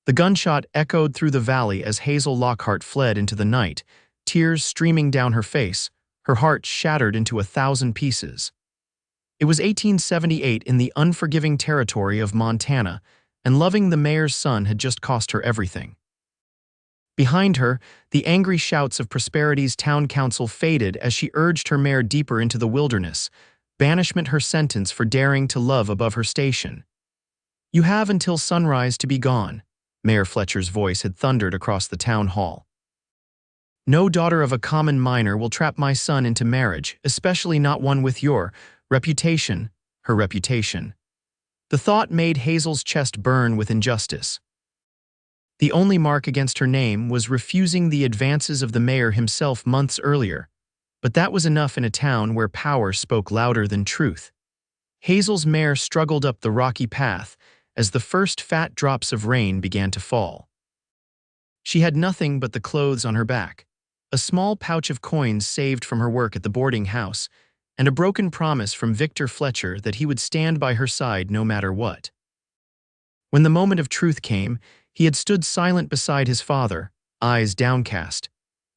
The gunshot echoed through the valley as Hazel Lockhart fled into the night, tears streaming down her face, her heart shattered into 1,000 pieces. It was 1878 in the unforgiving territory of Montana, and loving the mayor's son had just cost her everything. Behind her, the angry shouts of Prosperity's town council faded as she urged her mare deeper into the wilderness, banishment her sentence for daring to love above her station. "You have until sunrise to be gone," Mayor Fletcher's voice had thundered across the town hall. "No daughter of a common miner will trap my son into marriage, especially not one with your reputation," her reputation. The thought made Hazel's chest burn with injustice. The only mark against her name was refusing the advances of the mayor himself months earlier, but that was enough in a town where power spoke louder than truth. Hazel's mare struggled up the rocky path as the first fat drops of rain began to fall. She had nothing but the clothes on her back, a small pouch of coins saved from her work at the boarding house, and a broken promise from Victor Fletcher that he would stand by her side no matter what. When the moment of truth came, he had stood silent beside his father, eyes downcast,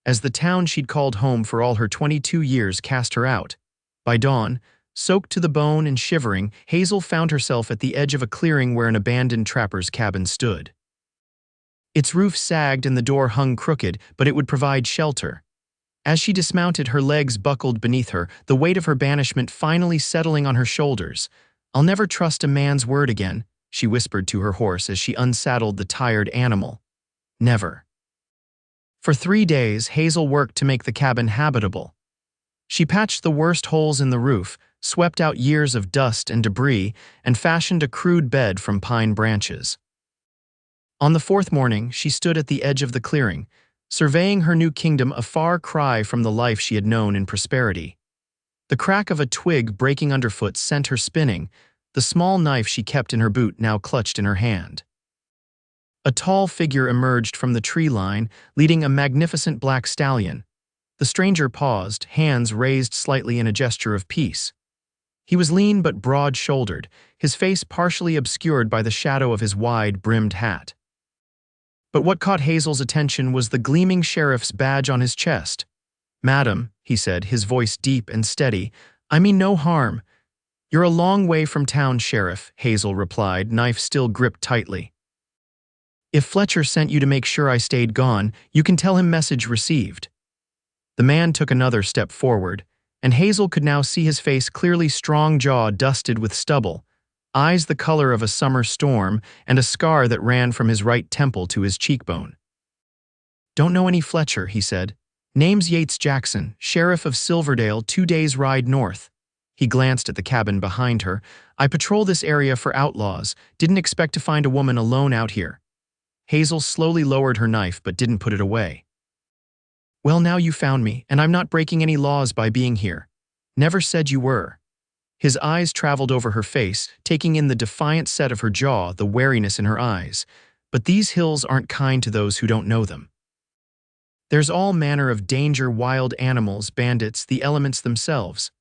as the town she'd called home for all her 22 years cast her out. By dawn, soaked to the bone and shivering, Hazel found herself at the edge of a clearing where an abandoned trapper's cabin stood. Its roof sagged and the door hung crooked, but it would provide shelter. As she dismounted, her legs buckled beneath her, the weight of her banishment finally settling on her shoulders. "I'll never trust a man's word again," she whispered to her horse as she unsaddled the tired animal. "Never." For 3 days, Hazel worked to make the cabin habitable. She patched the worst holes in the roof, swept out years of dust and debris, and fashioned a crude bed from pine branches. On the 4th morning, she stood at the edge of the clearing, surveying her new kingdom, a far cry from the life she had known in Prosperity. The crack of a twig breaking underfoot sent her spinning, the small knife she kept in her boot now clutched in her hand. A tall figure emerged from the tree line, leading a magnificent black stallion. The stranger paused, hands raised slightly in a gesture of peace. He was lean but broad-shouldered, his face partially obscured by the shadow of his wide-brimmed hat. But what caught Hazel's attention was the gleaming sheriff's badge on his chest. "Madam," he said, his voice deep and steady, "I mean no harm." "You're a long way from town, Sheriff," Hazel replied, knife still gripped tightly. "If Fletcher sent you to make sure I stayed gone, you can tell him message received." The man took another step forward, and Hazel could now see his face clearly, strong jaw dusted with stubble, eyes the color of a summer storm, and a scar that ran from his right temple to his cheekbone. "Don't know any Fletcher," he said. "Name's Yates Jackson, Sheriff of Silverdale, 2 days' ride north." He glanced at the cabin behind her. "I patrol this area for outlaws. Didn't expect to find a woman alone out here." Hazel slowly lowered her knife but didn't put it away. "Well, now you found me, and I'm not breaking any laws by being here. Never said you were." His eyes traveled over her face, taking in the defiant set of her jaw, the wariness in her eyes. "But these hills aren't kind to those who don't know them. There's all manner of danger, wild animals, bandits, the elements themselves.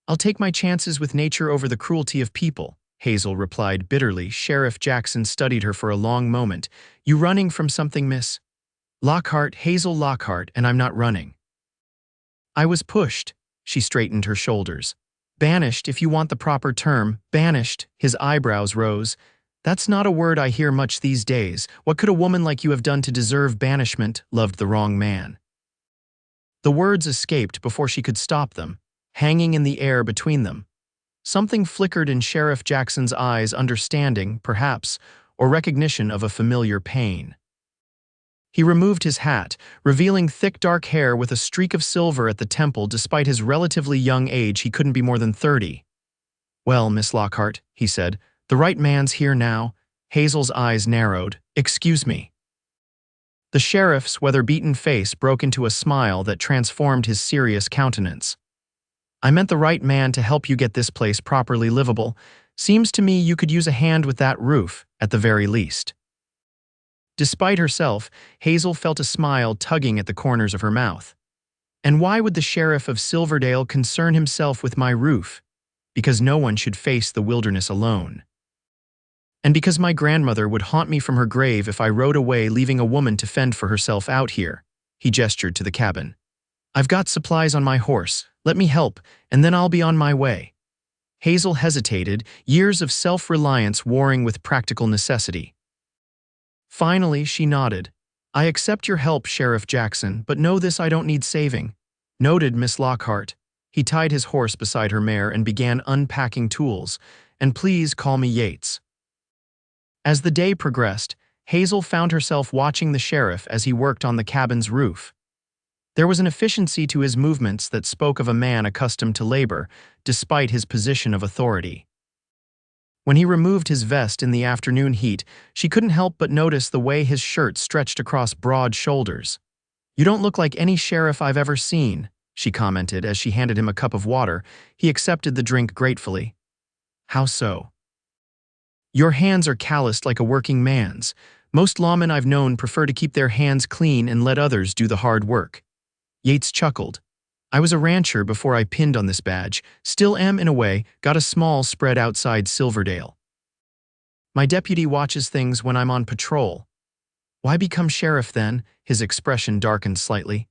I'll take my chances with nature over the cruelty of people," Hazel replied bitterly. Sheriff Jackson studied her for a long moment. "You running from something, miss?" "Lockhart, Hazel Lockhart, and I'm not running." "I was pushed." She straightened her shoulders. "Banished, if you want the proper term. Banished." His eyebrows rose. "That's not a word I hear much these days. What could a woman like you have done to deserve banishment?" "Loved the wrong man." The words escaped before she could stop them, hanging in the air between them. Something flickered in Sheriff Jackson's eyes, understanding, perhaps, or recognition of a familiar pain. He removed his hat, revealing thick dark hair with a streak of silver at the temple. Despite his relatively young age, he couldn't be more than 30. "Well, Miss Lockhart," he said, "the right man's here now." Hazel's eyes narrowed. "Excuse me." The sheriff's weather-beaten face broke into a smile that transformed his serious countenance. "I meant the right man to help you get this place properly livable. Seems to me you could use a hand with that roof, at the very least." Despite herself, Hazel felt a smile tugging at the corners of her mouth. "And why would the Sheriff of Silverdale concern himself with my roof?" "Because no one should face the wilderness alone." And because my grandmother would haunt me from her grave if I rode away leaving a woman to fend for herself out here. He gestured to the cabin. I've got supplies on my horse. Let me help, and then I'll be on my way. Hazel hesitated, years of self-reliance warring with practical necessity. Finally, she nodded. I accept your help, Sheriff Jackson, but know this, I don't need saving. Noted, Miss Lockhart. He tied his horse beside her mare and began unpacking tools. And please call me Yates. As the day progressed, Hazel found herself watching the sheriff as he worked on the cabin's roof. There was an efficiency to his movements that spoke of a man accustomed to labor, despite his position of authority. When he removed his vest in the afternoon heat, she couldn't help but notice the way his shirt stretched across broad shoulders. You don't look like any sheriff I've ever seen, she commented as she handed him a cup of water. He accepted the drink gratefully. How so? Your hands are calloused like a working man's. Most lawmen I've known prefer to keep their hands clean and let others do the hard work. Yates chuckled. I was a rancher before I pinned on this badge, still am in a way, got a small spread outside Silverdale. My deputy watches things when I'm on patrol. Why become sheriff then? His expression darkened slightly.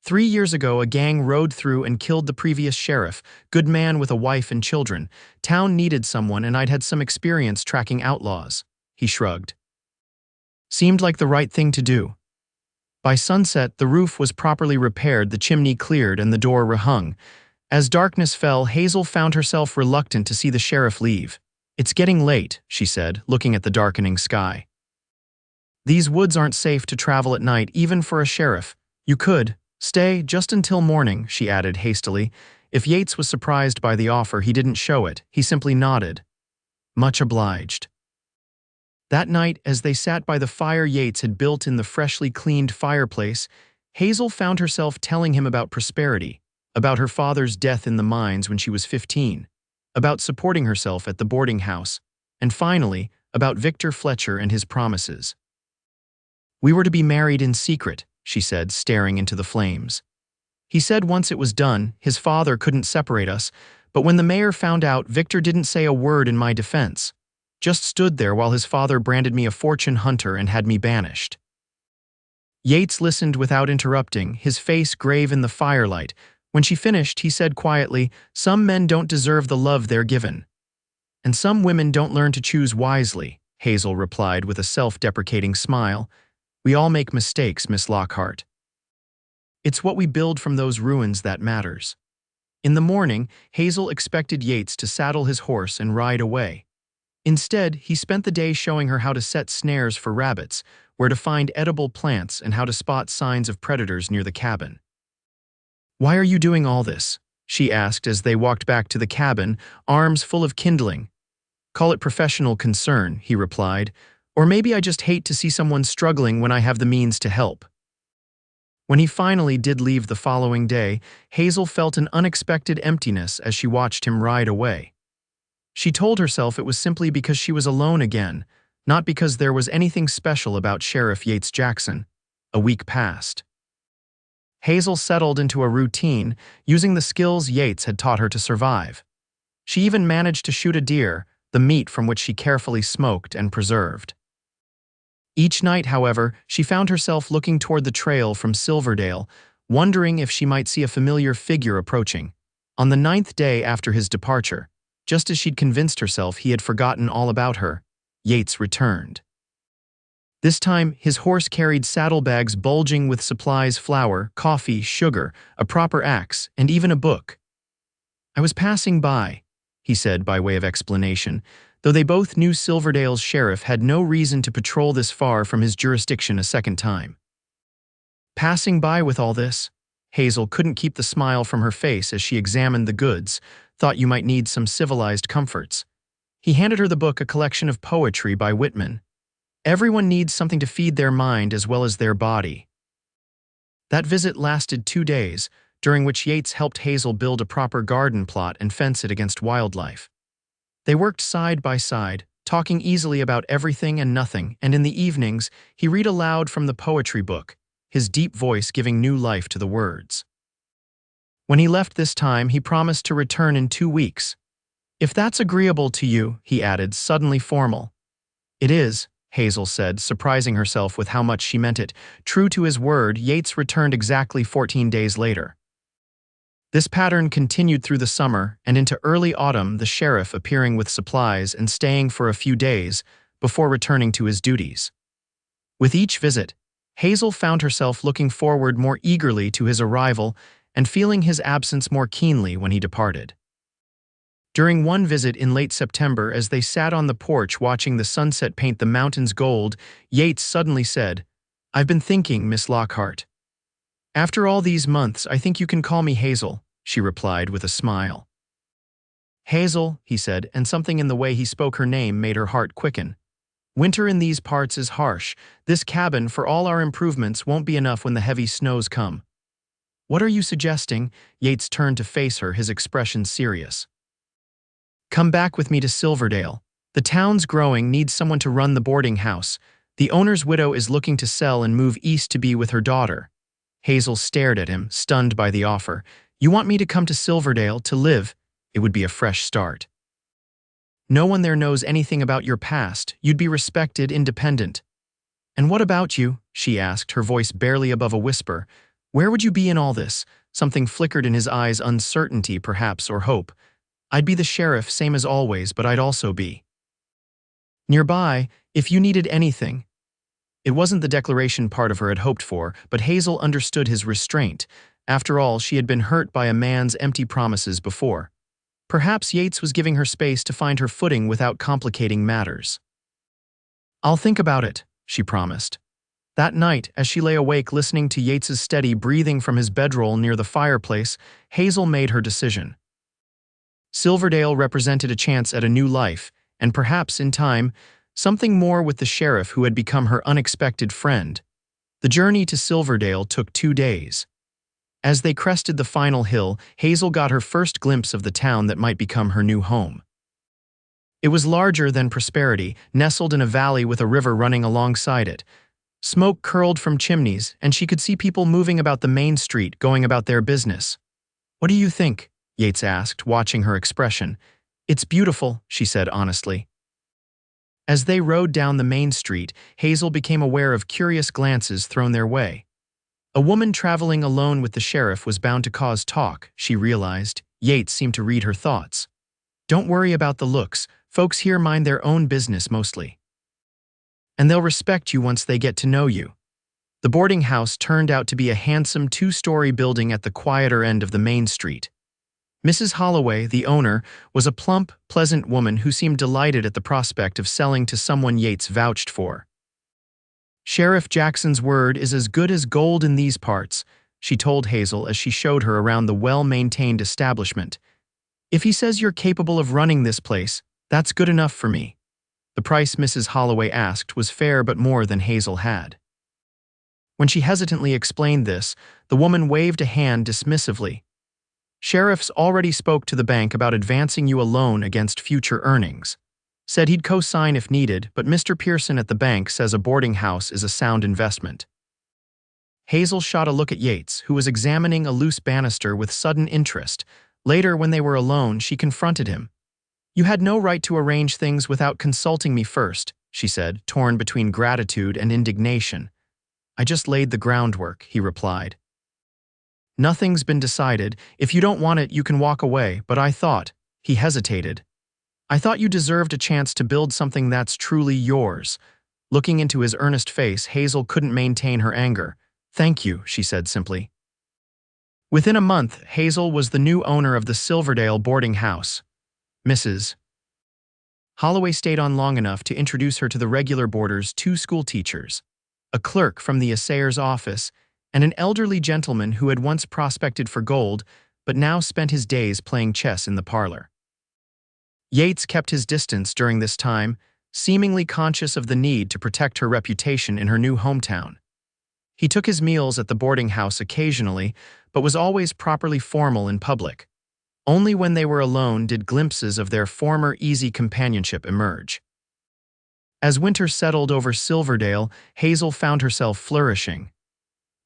3 years ago, a gang rode through and killed the previous sheriff, good man with a wife and children. Town needed someone and I'd had some experience tracking outlaws. He shrugged. Seemed like the right thing to do. By sunset, the roof was properly repaired, the chimney cleared, and the door rehung. As darkness fell, Hazel found herself reluctant to see the sheriff leave. It's getting late, she said, looking at the darkening sky. These woods aren't safe to travel at night, even for a sheriff. You could stay just until morning, she added hastily. If Yates was surprised by the offer, he didn't show it. He simply nodded. Much obliged. That night, as they sat by the fire Yates had built in the freshly cleaned fireplace, Hazel found herself telling him about prosperity, about her father's death in the mines when she was 15, about supporting herself at the boarding house, and finally, about Victor Fletcher and his promises. We were to be married in secret, she said, staring into the flames. He said once it was done, his father couldn't separate us, but when the mayor found out, Victor didn't say a word in my defense. Just stood there while his father branded me a fortune hunter and had me banished. Yates listened without interrupting, his face grave in the firelight. When she finished, he said quietly, some men don't deserve the love they're given. And some women don't learn to choose wisely, Hazel replied with a self-deprecating smile. We all make mistakes, Miss Lockhart. It's what we build from those ruins that matters. In the morning, Hazel expected Yates to saddle his horse and ride away. Instead, he spent the day showing her how to set snares for rabbits, where to find edible plants, and how to spot signs of predators near the cabin. Why are you doing all this? She asked as they walked back to the cabin, arms full of kindling. Call it professional concern, he replied, or maybe I just hate to see someone struggling when I have the means to help. When he finally did leave the following day, Hazel felt an unexpected emptiness as she watched him ride away. She told herself it was simply because she was alone again, not because there was anything special about Sheriff Yates Jackson. A week passed. Hazel settled into a routine, using the skills Yates had taught her to survive. She even managed to shoot a deer, the meat from which she carefully smoked and preserved. Each night, however, she found herself looking toward the trail from Silverdale, wondering if she might see a familiar figure approaching. On the 9th day after his departure, just as she'd convinced herself he had forgotten all about her, Yates returned. This time, his horse carried saddlebags bulging with supplies, flour, coffee, sugar, a proper axe, and even a book. I was passing by, he said by way of explanation, though they both knew Silverdale's sheriff had no reason to patrol this far from his jurisdiction a second time. Passing by with all this? Hazel couldn't keep the smile from her face as she examined the goods, thought you might need some civilized comforts. He handed her the book, a collection of poetry by Whitman. Everyone needs something to feed their mind as well as their body. That visit lasted 2 days, during which Yates helped Hazel build a proper garden plot and fence it against wildlife. They worked side by side, talking easily about everything and nothing, and in the evenings, he read aloud from the poetry book, his deep voice giving new life to the words. When he left this time, he promised to return in 2 weeks. If that's agreeable to you, he added, suddenly formal. "It is," Hazel said, surprising herself with how much she meant it. True to his word, Yates returned exactly 14 days later. This pattern continued through the summer and into early autumn, the sheriff appearing with supplies and staying for a few days before returning to his duties. With each visit, Hazel found herself looking forward more eagerly to his arrival and feeling his absence more keenly when he departed. During one visit in late September, as they sat on the porch watching the sunset paint the mountains gold, Yates suddenly said, "I've been thinking, Miss Lockhart." "After all these months, I think you can call me Hazel," she replied with a smile. "Hazel," he said, and something in the way he spoke her name made her heart quicken. "Winter in these parts is harsh. This cabin, for all our improvements, won't be enough when the heavy snows come." "What are you suggesting?" Yates turned to face her, his expression serious. "Come back with me to Silverdale. The town's growing, needs someone to run the boarding house. The owner's widow is looking to sell and move east to be with her daughter." Hazel stared at him, stunned by the offer. "You want me to come to Silverdale to live?" "It would be a fresh start. No one there knows anything about your past. You'd be respected, independent." "And what about you?" she asked, her voice barely above a whisper. "Where would you be in all this?" Something flickered in his eyes, uncertainty, perhaps, or hope. "I'd be the sheriff, same as always, but I'd also be nearby, if you needed anything." It wasn't the declaration part of her had hoped for, but Hazel understood his restraint. After all, she had been hurt by a man's empty promises before. Perhaps Yates was giving her space to find her footing without complicating matters. "I'll think about it," she promised. That night, as she lay awake listening to Yates's steady breathing from his bedroll near the fireplace, Hazel made her decision. Silverdale represented a chance at a new life, and perhaps, in time, something more with the sheriff who had become her unexpected friend. The journey to Silverdale took 2 days. As they crested the final hill, Hazel got her first glimpse of the town that might become her new home. It was larger than Prosperity, nestled in a valley with a river running alongside it. Smoke curled from chimneys, and she could see people moving about the main street, going about their business. "What do you think?" Yates asked, watching her expression. "It's beautiful," she said honestly. As they rode down the main street, Hazel became aware of curious glances thrown their way. A woman traveling alone with the sheriff was bound to cause talk, she realized. Yates seemed to read her thoughts. "Don't worry about the looks. Folks here mind their own business mostly. And they'll respect you once they get to know you." The boarding house turned out to be a handsome 2-story building at the quieter end of the main street. Mrs. Holloway, the owner, was a plump, pleasant woman who seemed delighted at the prospect of selling to someone Yates vouched for. "Sheriff Jackson's word is as good as gold in these parts," she told Hazel as she showed her around the well-maintained establishment. "If he says you're capable of running this place, that's good enough for me." The price Mrs. Holloway asked was fair but more than Hazel had. When she hesitantly explained this, the woman waved a hand dismissively. "Sheriff's already spoke to the bank about advancing you a loan against future earnings. Said he'd co-sign if needed, but Mr. Pearson at the bank says a boarding house is a sound investment." Hazel shot a look at Yates, who was examining a loose banister with sudden interest. Later, when they were alone, she confronted him. "You had no right to arrange things without consulting me first," she said, torn between gratitude and indignation. "I just laid the groundwork," he replied. "Nothing's been decided. If you don't want it, you can walk away, but I thought—" He hesitated. "I thought you deserved a chance to build something that's truly yours." Looking into his earnest face, Hazel couldn't maintain her anger. "Thank you," she said simply. Within a month, Hazel was the new owner of the Silverdale boarding house. Mrs. Holloway stayed on long enough to introduce her to the regular boarders' 2 school teachers, a clerk from the assayer's office, and an elderly gentleman who had once prospected for gold but now spent his days playing chess in the parlor. Yates kept his distance during this time, seemingly conscious of the need to protect her reputation in her new hometown. He took his meals at the boarding house occasionally, but was always properly formal in public. Only when they were alone did glimpses of their former easy companionship emerge. As winter settled over Silverdale, Hazel found herself flourishing.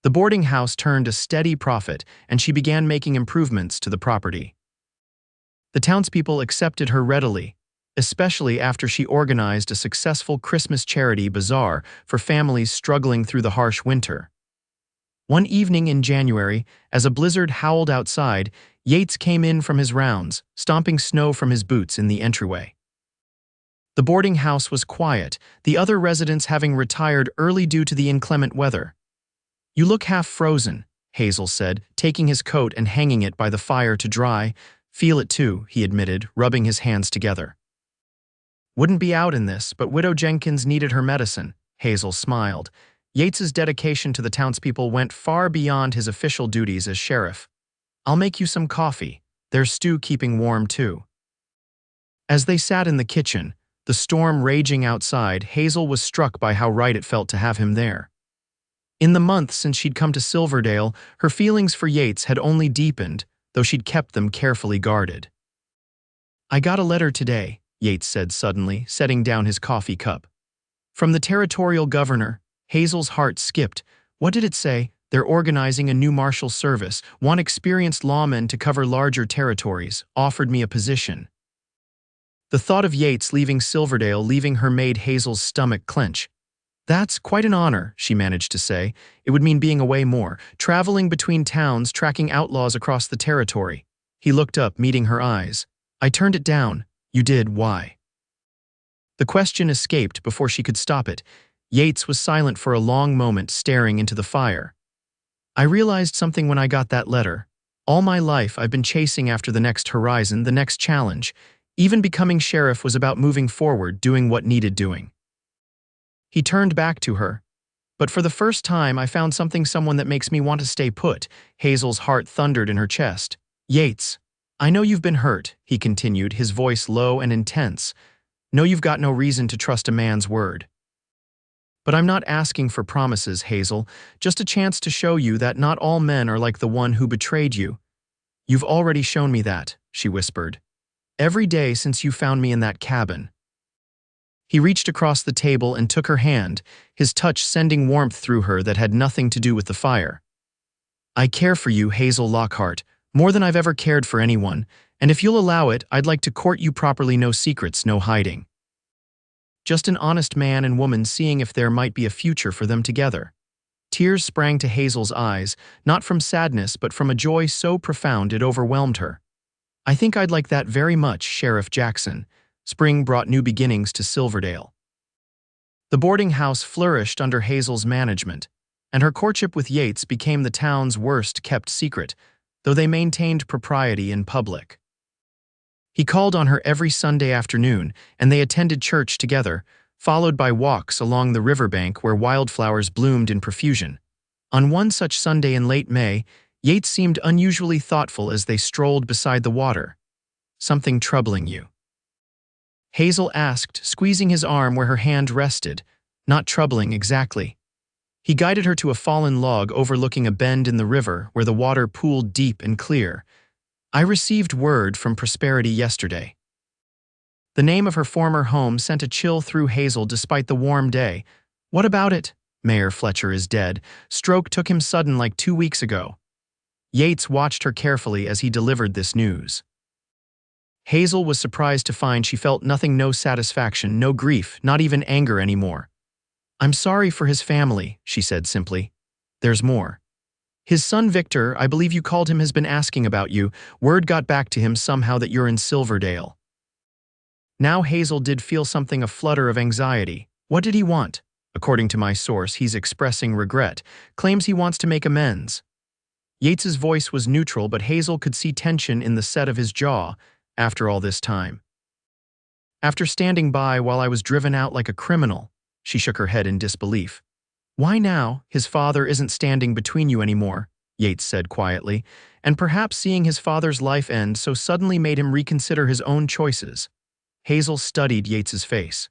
The boarding house turned a steady profit, and she began making improvements to the property. The townspeople accepted her readily. especially after she organized a successful Christmas charity bazaar for families struggling through the harsh winter. One evening in January, as a blizzard howled outside, Yates came in from his rounds, stomping snow from his boots in the entryway. The boarding house was quiet, the other residents having retired early due to the inclement weather. "You look half frozen," Hazel said, taking his coat and hanging it by the fire to dry. "Feel it too," he admitted, rubbing his hands together. "Wouldn't be out in this, but Widow Jenkins needed her medicine," Hazel smiled. Yates's dedication to the townspeople went far beyond his official duties as sheriff. "I'll make you some coffee. There's stew keeping warm, too." As they sat in the kitchen, the storm raging outside, Hazel was struck by how right it felt to have him there. In the month since she'd come to Silverdale, her feelings for Yates had only deepened, though she'd kept them carefully guarded. "I got a letter today," Yates said suddenly, setting down his coffee cup. "From the territorial governor." Hazel's heart skipped. What did it say? "They're organizing a new marshal service, want experienced lawmen to cover larger territories, offered me a position." The thought of Yates leaving Silverdale made Hazel's stomach clench. "That's quite an honor," she managed to say. "It would mean being away more, traveling between towns, tracking outlaws across the territory." He looked up, meeting her eyes. "I turned it down." "You did? Why?" The question escaped before she could stop it. Yates was silent for a long moment, staring into the fire. "I realized something when I got that letter. All my life I've been chasing after the next horizon, the next challenge. Even becoming sheriff was about moving forward, doing what needed doing." He turned back to her. "But for the first time I found someone that makes me want to stay put." Hazel's heart thundered in her chest. "Yates, I know you've been hurt," he continued, his voice low and intense. "Know you've got no reason to trust a man's word. But I'm not asking for promises, Hazel, just a chance to show you that not all men are like the one who betrayed you." "You've already shown me that," she whispered. "Every day since you found me in that cabin." He reached across the table and took her hand, his touch sending warmth through her that had nothing to do with the fire. "I care for you, Hazel Lockhart, more than I've ever cared for anyone, and if you'll allow it, I'd like to court you properly, no secrets, no hiding. Just an honest man and woman seeing if there might be a future for them together." Tears sprang to Hazel's eyes, not from sadness but from a joy so profound it overwhelmed her. "I think I'd like that very much, Sheriff Jackson." Spring brought new beginnings to Silverdale. The boarding house flourished under Hazel's management, and her courtship with Yates became the town's worst-kept secret, though they maintained propriety in public. He called on her every Sunday afternoon, and they attended church together, followed by walks along the riverbank where wildflowers bloomed in profusion. On one such Sunday in late May, Yates seemed unusually thoughtful as they strolled beside the water. "Something troubling you?" Hazel asked, squeezing his arm where her hand rested. "Not troubling exactly." He guided her to a fallen log overlooking a bend in the river where the water pooled deep and clear. "I received word from Prosperity yesterday." The name of her former home sent a chill through Hazel despite the warm day. "What about it?" "Mayor Fletcher is dead. Stroke took him sudden like 2 weeks ago." Yates watched her carefully as he delivered this news. Hazel was surprised to find she felt nothing, no satisfaction, no grief, not even anger anymore. "I'm sorry for his family," she said simply. "There's more. His son Victor, I believe you called him, has been asking about you. Word got back to him somehow that you're in Silverdale." Now Hazel did feel something, a flutter of anxiety. What did he want? "According to my source, he's expressing regret, claims he wants to make amends." Yates's voice was neutral, but Hazel could see tension in the set of his jaw. "After all this time?" "After standing by while I was driven out like a criminal." She shook her head in disbelief. "Why now? His father isn't standing between you anymore," Yates said quietly, and perhaps seeing his father's life end so suddenly made him reconsider his own choices. Hazel studied Yates's face.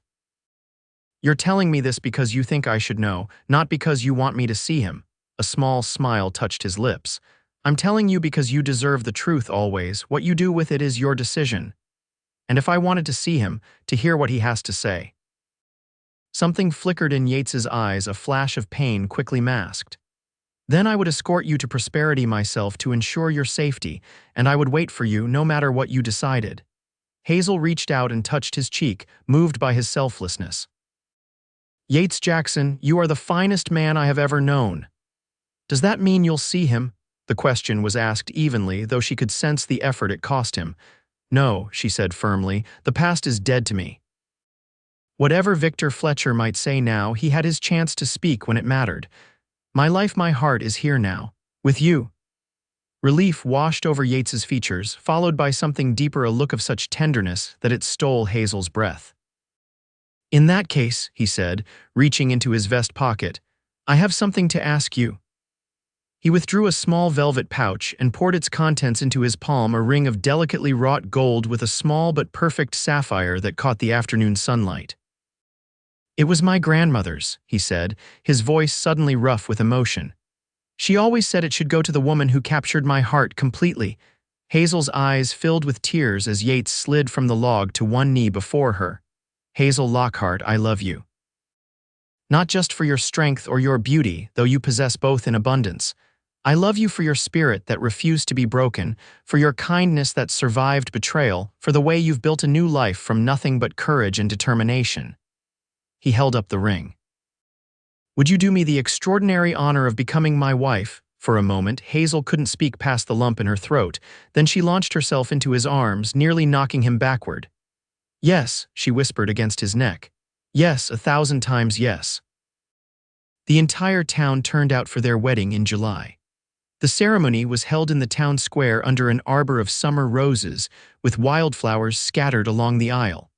"You're telling me this because you think I should know, not because you want me to see him." A small smile touched his lips. "I'm telling you because you deserve the truth always. What you do with it is your decision. And if I wanted to see him, to hear what he has to say." Something flickered in Yates's eyes, a flash of pain quickly masked. "Then I would escort you to Prosperity myself to ensure your safety, and I would wait for you no matter what you decided." Hazel reached out and touched his cheek, moved by his selflessness. "Yates Jackson, you are the finest man I have ever known. Does that mean you'll see him?" The question was asked evenly, though she could sense the effort it cost him. "No," she said firmly, "the past is dead to me." Whatever Victor Fletcher might say now, he had his chance to speak when it mattered. "My life, my heart is here now, with you." Relief washed over Yates's features, followed by something deeper, a look of such tenderness that it stole Hazel's breath. "In that case," he said, reaching into his vest pocket, "I have something to ask you." He withdrew a small velvet pouch and poured its contents into his palm, a ring of delicately wrought gold with a small but perfect sapphire that caught the afternoon sunlight. "It was my grandmother's," he said, his voice suddenly rough with emotion. "She always said it should go to the woman who captured my heart completely." Hazel's eyes filled with tears as Yates slid from the log to one knee before her. "Hazel Lockhart, I love you. Not just for your strength or your beauty, though you possess both in abundance. I love you for your spirit that refused to be broken, for your kindness that survived betrayal, for the way you've built a new life from nothing but courage and determination." He held up the ring. "Would you do me the extraordinary honor of becoming my wife?" For a moment, Hazel couldn't speak past the lump in her throat. Then she launched herself into his arms, nearly knocking him backward. "Yes," she whispered against his neck. "Yes, 1,000 times yes." The entire town turned out for their wedding in July. The ceremony was held in the town square under an arbor of summer roses, with wildflowers scattered along the aisle.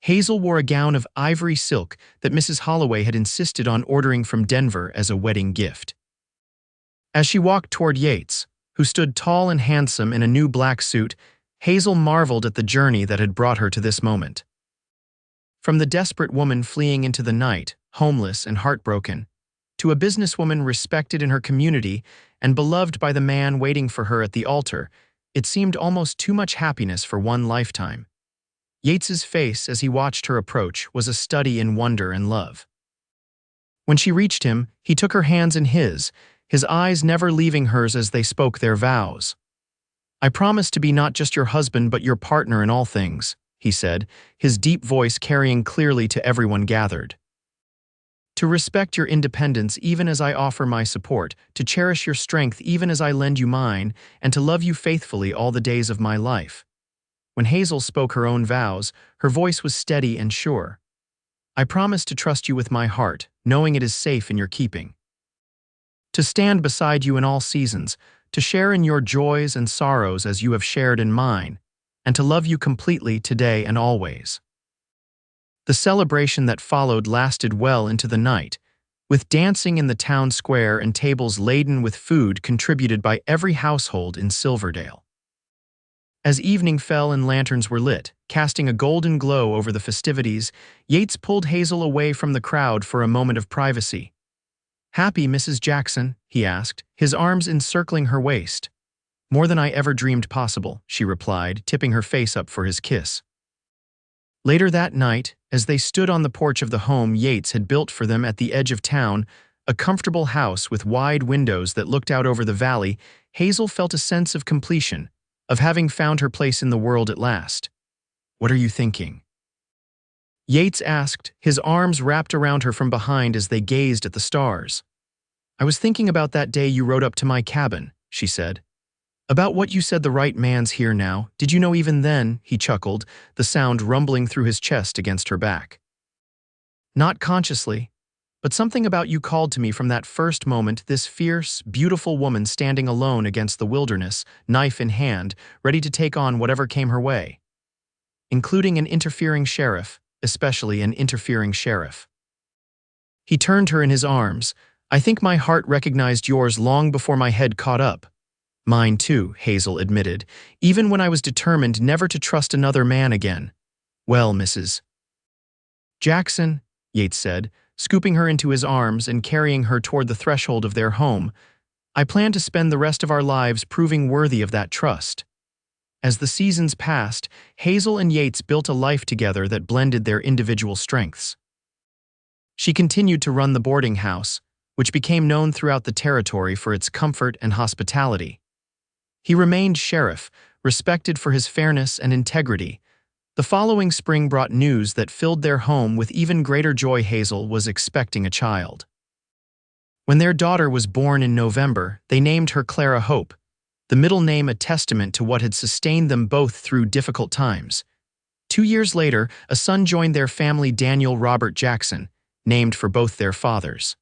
Hazel wore a gown of ivory silk that Mrs. Holloway had insisted on ordering from Denver as a wedding gift. As she walked toward Yates, who stood tall and handsome in a new black suit, Hazel marveled at the journey that had brought her to this moment. From the desperate woman fleeing into the night, homeless and heartbroken, to a businesswoman respected in her community and beloved by the man waiting for her at the altar, it seemed almost too much happiness for one lifetime. Yates's face as he watched her approach was a study in wonder and love. When she reached him, he took her hands in his eyes never leaving hers as they spoke their vows. "I promise to be not just your husband but your partner in all things," he said, his deep voice carrying clearly to everyone gathered. "To respect your independence even as I offer my support, to cherish your strength even as I lend you mine, and to love you faithfully all the days of my life." When Hazel spoke her own vows, her voice was steady and sure. "I promise to trust you with my heart, knowing it is safe in your keeping. To stand beside you in all seasons, to share in your joys and sorrows as you have shared in mine, and to love you completely today and always." The celebration that followed lasted well into the night, with dancing in the town square and tables laden with food contributed by every household in Silverdale. As evening fell and lanterns were lit, casting a golden glow over the festivities, Yates pulled Hazel away from the crowd for a moment of privacy. "Happy, Mrs. Jackson?" he asked, his arms encircling her waist. "More than I ever dreamed possible," she replied, tipping her face up for his kiss. Later that night, as they stood on the porch of the home Yates had built for them at the edge of town, a comfortable house with wide windows that looked out over the valley, Hazel felt a sense of completion, of having found her place in the world at last. "What are you thinking?" Yates asked, his arms wrapped around her from behind as they gazed at the stars. "I was thinking about that day you rode up to my cabin," she said. "About what you said, the right man's here now. Did you know even then?" He chuckled, the sound rumbling through his chest against her back. "Not consciously, but something about you called to me from that first moment, this fierce, beautiful woman standing alone against the wilderness, knife in hand, ready to take on whatever came her way. Including an interfering sheriff, especially an interfering sheriff." He turned her in his arms. "I think my heart recognized yours long before my head caught up." "Mine too," Hazel admitted, "even when I was determined never to trust another man again." "Well, Mrs. Jackson," Yates said, scooping her into his arms and carrying her toward the threshold of their home, "I plan to spend the rest of our lives proving worthy of that trust." As the seasons passed, Hazel and Yates built a life together that blended their individual strengths. She continued to run the boarding house, which became known throughout the territory for its comfort and hospitality. He remained sheriff, respected for his fairness and integrity, The following spring brought news that filled their home with even greater joy. Hazel was expecting a child. When their daughter was born in November, they named her Clara Hope, the middle name a testament to what had sustained them both through difficult times. 2 years later, a son joined their family, Daniel Robert Jackson, named for both their fathers.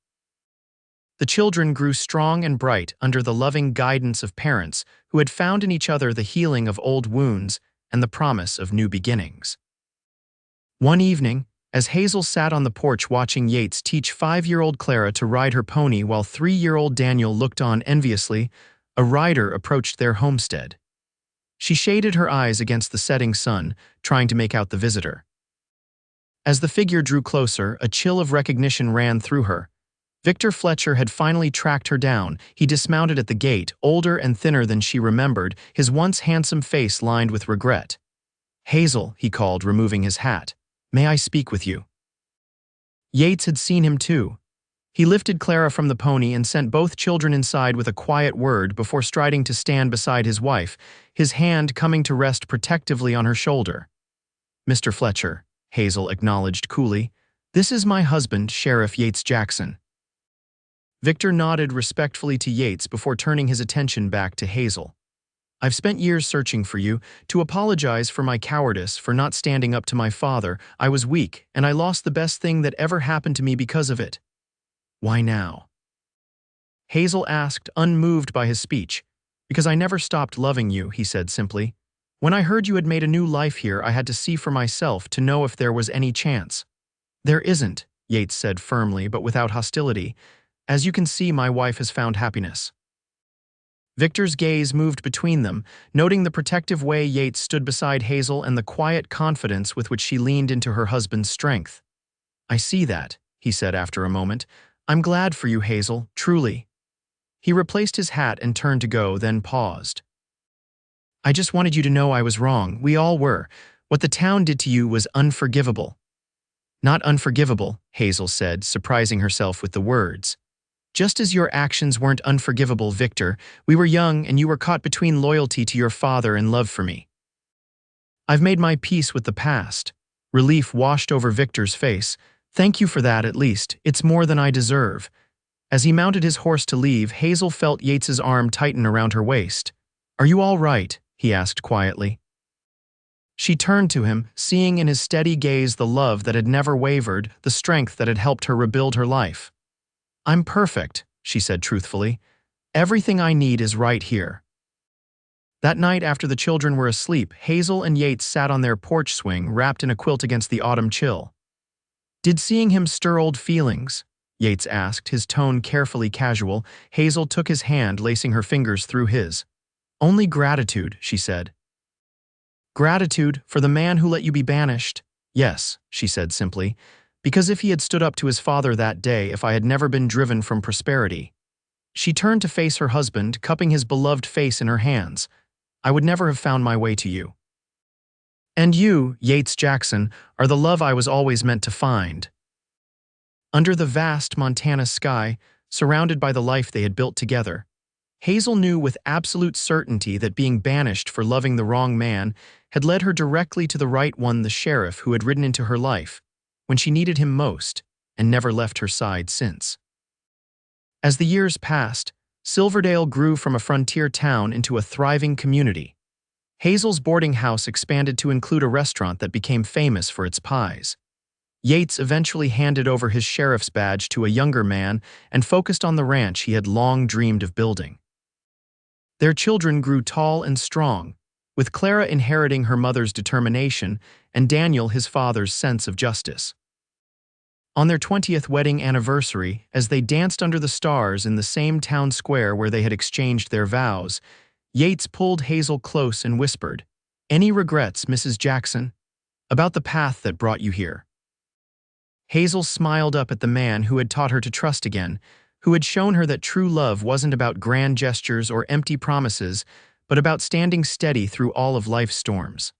The children grew strong and bright under the loving guidance of parents who had found in each other the healing of old wounds and the promise of new beginnings. One evening, as Hazel sat on the porch watching Yates teach 5-year-old Clara to ride her pony while 3-year-old Daniel looked on enviously, a rider approached their homestead. She shaded her eyes against the setting sun, trying to make out the visitor. As the figure drew closer, a chill of recognition ran through her. Victor Fletcher had finally tracked her down. He dismounted at the gate, older and thinner than she remembered, his once handsome face lined with regret. "Hazel," he called, removing his hat. "May I speak with you?" Yates had seen him too. He lifted Clara from the pony and sent both children inside with a quiet word before striding to stand beside his wife, his hand coming to rest protectively on her shoulder. "Mr. Fletcher," Hazel acknowledged coolly, "this is my husband, Sheriff Yates Jackson." Victor nodded respectfully to Yates before turning his attention back to Hazel. "I've spent years searching for you, to apologize for my cowardice, for not standing up to my father. I was weak, and I lost the best thing that ever happened to me because of it." "Why now?" Hazel asked, unmoved by his speech. "Because I never stopped loving you," he said simply. "When I heard you had made a new life here, I had to see for myself to know if there was any chance." "There isn't," Yates said firmly but without hostility. "As you can see, my wife has found happiness." Victor's gaze moved between them, noting the protective way Yates stood beside Hazel and the quiet confidence with which she leaned into her husband's strength. "I see that," he said after a moment. "I'm glad for you, Hazel, truly." He replaced his hat and turned to go, then paused. "I just wanted you to know I was wrong. We all were. What the town did to you was unforgivable." "Not unforgivable," Hazel said, surprising herself with the words. "Just as your actions weren't unforgivable, Victor. We were young and you were caught between loyalty to your father and love for me. I've made my peace with the past." Relief washed over Victor's face. "Thank you for that, at least. It's more than I deserve." As he mounted his horse to leave, Hazel felt Yates's arm tighten around her waist. "Are you all right?" he asked quietly. She turned to him, seeing in his steady gaze the love that had never wavered, the strength that had helped her rebuild her life. "I'm perfect," she said truthfully. "Everything I need is right here." That night, after the children were asleep, Hazel and Yates sat on their porch swing, wrapped in a quilt against the autumn chill. "Did seeing him stir old feelings?" Yates asked, his tone carefully casual. Hazel took his hand, lacing her fingers through his. "Only gratitude," she said. "Gratitude for the man who let you be banished?" "Yes," she said simply. "Because if he had stood up to his father that day, if I had never been driven from prosperity." She turned to face her husband, cupping his beloved face in her hands. "I would never have found my way to you. And you, Yates Jackson, are the love I was always meant to find." Under the vast Montana sky, surrounded by the life they had built together, Hazel knew with absolute certainty that being banished for loving the wrong man had led her directly to the right one, the sheriff who had ridden into her life when she needed him most and never left her side since. As the years passed, Silverdale grew from a frontier town into a thriving community. Hazel's boarding house expanded to include a restaurant that became famous for its pies. Yates eventually handed over his sheriff's badge to a younger man and focused on the ranch he had long dreamed of building. Their children grew tall and strong, with Clara inheriting her mother's determination and Daniel his father's sense of justice. On their 20th wedding anniversary, as they danced under the stars in the same town square where they had exchanged their vows, Yates pulled Hazel close and whispered, "Any regrets, Mrs. Jackson, about the path that brought you here?" Hazel smiled up at the man who had taught her to trust again, who had shown her that true love wasn't about grand gestures or empty promises, but about standing steady through all of life's storms.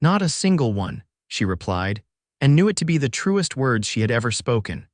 "Not a single one," she replied, and knew it to be the truest words she had ever spoken.